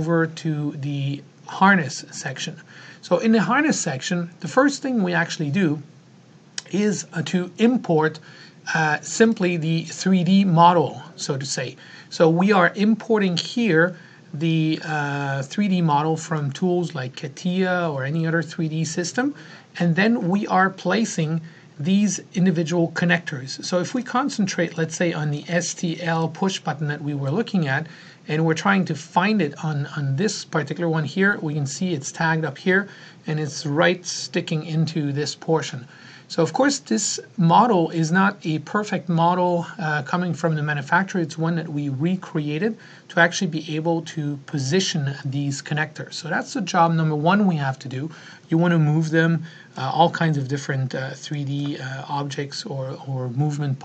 over to the harness section. So in the harness section, the first thing we actually do is to import simply the 3D model, so to say. So we are importing here the 3D model from tools like CATIA or any other 3D system, and then we are placing these individual connectors. So if we concentrate, let's say, on the STL push button that we were looking at, and we're trying to find it on this particular one here, we can see it's tagged up here, and it's right sticking into this portion. So of course this model is not a perfect model coming from the manufacturer. It's one that we recreated to actually be able to position these connectors. So that's the job number one we have to do. You want to move them, all kinds of different 3D objects or movement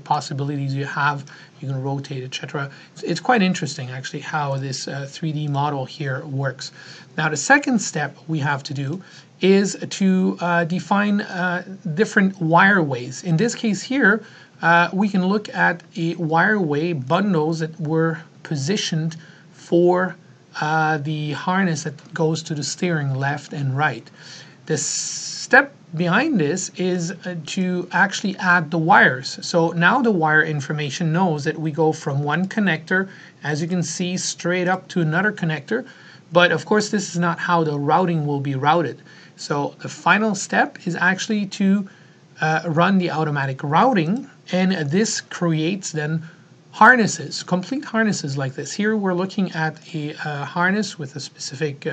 possibilities you have. You can rotate, etc. It's quite interesting actually how this 3D model here works. Now the second step we have to do is to define different wireways. In this case here, we can look at a wireway bundles that were positioned for the harness that goes to the steering left and right. The step behind this is to actually add the wires. So now the wire information knows that we go from one connector, as you can see, straight up to another connector. But of course this is not how the routing will be routed. So the final step is actually to run the automatic routing, and this creates then harnesses, complete harnesses like this. Here we're looking at a harness with a specific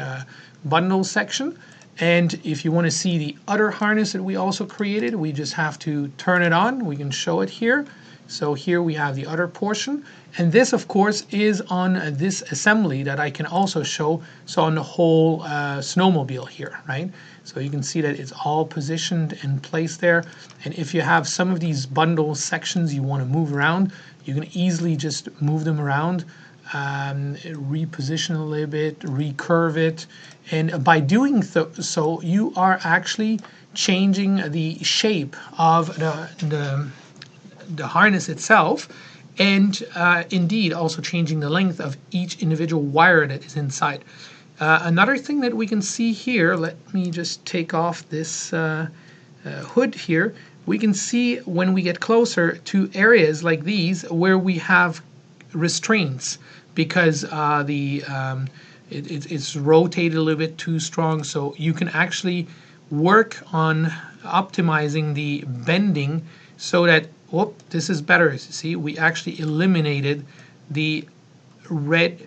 bundle section, and if you want to see the other harness that we also created, we just have to turn it on. We can show it here. So here we have the other portion, and this of course is on this assembly that I can also show, so on the whole snowmobile here, right? So you can see that it's all positioned and placed there, and if you have some of these bundle sections you want to move around, you can easily just move them around, reposition a little bit, recurve it, and by doing so you are actually changing the shape of the harness itself, and indeed also changing the length of each individual wire that is inside. Another thing that we can see here, let me just take off this hood here, we can see when we get closer to areas like these where we have restraints because it's rotated a little bit too strong, so you can actually work on optimizing the bending so that, whoop, this is better. See, we actually eliminated the red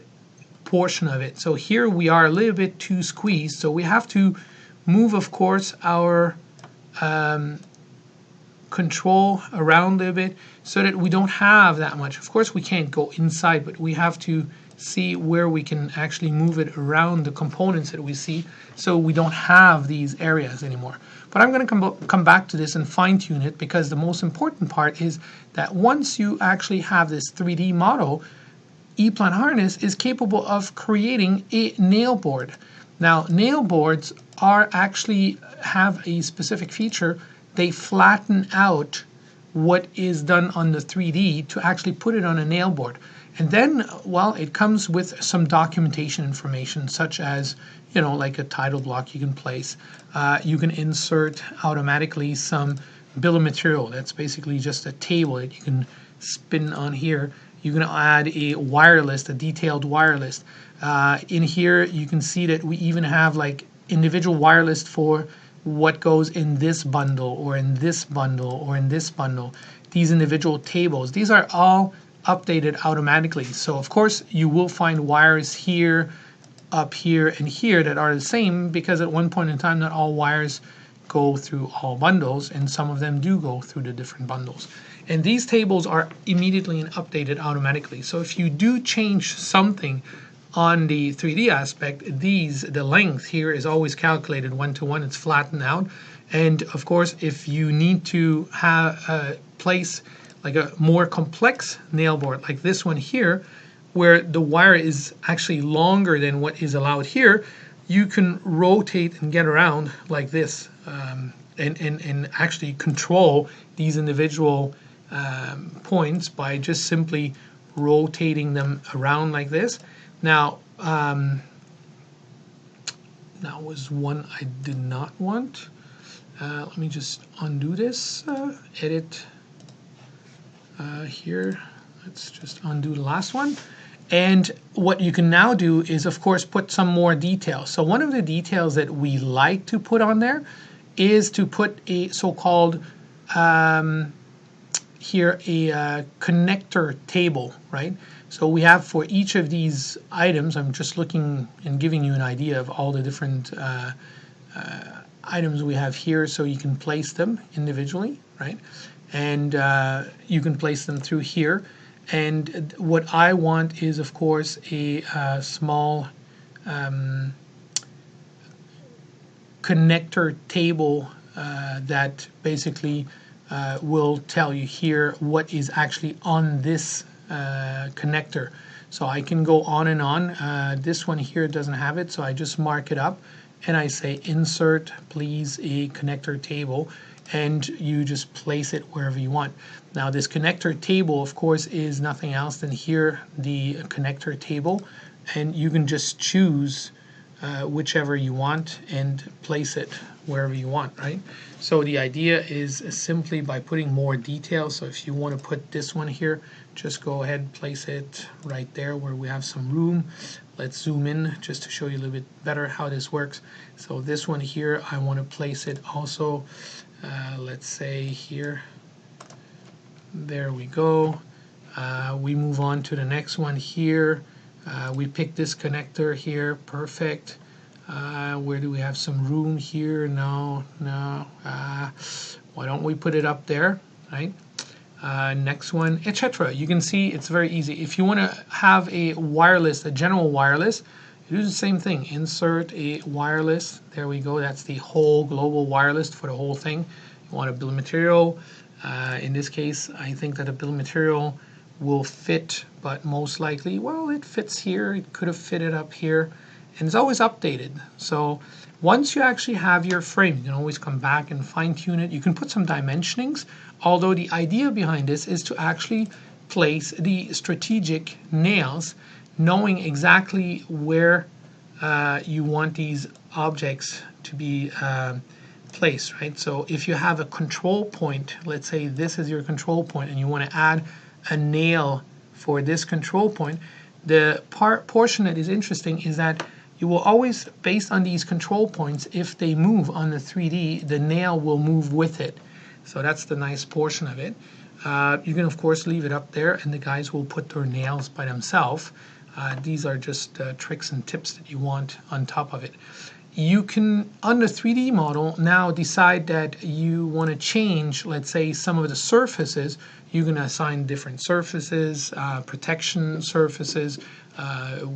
portion of it. So here we are a little bit too squeezed, so we have to move, of course, our control around a little bit so that we don't have that much. Of course we can't go inside, but we have to see where we can actually move it around the components that we see so we don't have these areas anymore. But I'm going to come back to this and fine-tune it, because the most important part is that once you actually have this 3D model, EPLAN Harness is capable of creating a nail board. Now nail boards are actually have a specific feature. They flatten out what is done on the 3D to actually put it on a nail board. And then, well, it comes with some documentation information, such as, you know, like a title block you can place. You can insert automatically some bill of material. That's basically just a table that you can spin on here. You can add a wire list, a detailed wire list. In here, you can see that we even have like individual wire list for what goes in this bundle, or in this bundle, or in this bundle. These individual tables, these are all updated automatically. So of course you will find wires here, up here, and here that are the same, because at one point in time not all wires go through all bundles, and some of them do go through the different bundles. And these tables are immediately and updated automatically. So if you do change something on the 3D aspect, the length here is always calculated one-to-one. It's flattened out. And of course, if you need to have place like a more complex nail board, like this one here, where the wire is actually longer than what is allowed here, you can rotate and get around like this, and actually control these individual points by just simply rotating them around like this. Now, That was one I did not want. Let me just undo this, edit here. Let's just undo the last one. And what you can now do is, of course, put some more details. So one of the details that we like to put on there is to put a so-called here a connector table, right? So we have for each of these items, I'm just looking and giving you an idea of all the different items we have here, so you can place them individually, right? And you can place them through here. And what I want is, of course, a small connector table that basically will tell you here what is actually on this connector. So I can go on and on. This one here doesn't have it, so I just mark it up and I say insert please a connector table, and you just place it wherever you want. Now this connector table, of course, is nothing else than here the connector table, and you can just choose whichever you want and place it wherever you want, right? So the idea is simply by putting more detail. So if you want to put this one here, just go ahead and place it right there where we have some room. Let's zoom in just to show you a little bit better how this works. So this one here, I want to place it also, let's say here. There we go. We move on to the next one here. We pick this connector here, perfect. Where do we have some room here? No. Why don't we put it up there, right? Next one, etc. You can see it's very easy. If you want to have a wireless, a general wireless, you do the same thing. Insert a wireless. There we go. That's the whole global wireless for the whole thing. You want a bill of material. In this case, I think that a bill of material will fit, but most likely, well, it fits here. It could have fitted up here, and it's always updated. So once you actually have your frame, you can always come back and fine-tune it. You can put some dimensionings, although the idea behind this is to actually place the strategic nails, knowing exactly where you want these objects to be placed, right? So if you have a control point, let's say this is your control point, and you want to add a nail for this control point, the portion that is interesting is that you will always, based on these control points, if they move on the 3D, the nail will move with it. So that's the nice portion of it. You can of course leave it up there and the guys will put their nails by themselves. These are just tricks and tips that you want on top of it. You can, on the 3D model, now decide that you want to change, let's say, some of the surfaces. You can assign different surfaces, protection surfaces.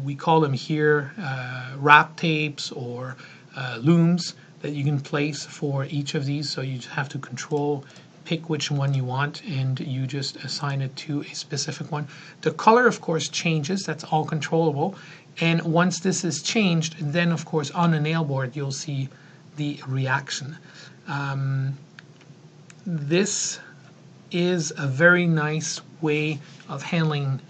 We call them here wrap tapes or looms that you can place for each of these. So you just have to pick which one you want, and you just assign it to a specific one. The color, of course, changes. That's all controllable. And once this is changed, then of course on the nail board you'll see the reaction. This is a very nice way of handling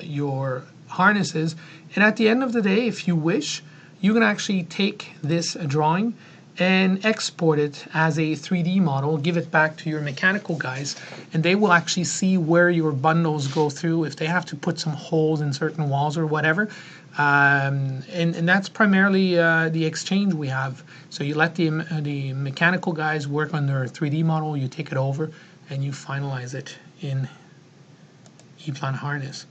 your harnesses. And at the end of the day, if you wish, you can actually take this drawing and export it as a 3D model, give it back to your mechanical guys, and they will actually see where your bundles go through, if they have to put some holes in certain walls or whatever. And that's primarily the exchange we have. So you let the mechanical guys work on their 3D model, you take it over, and you finalize it in EPLAN Harness.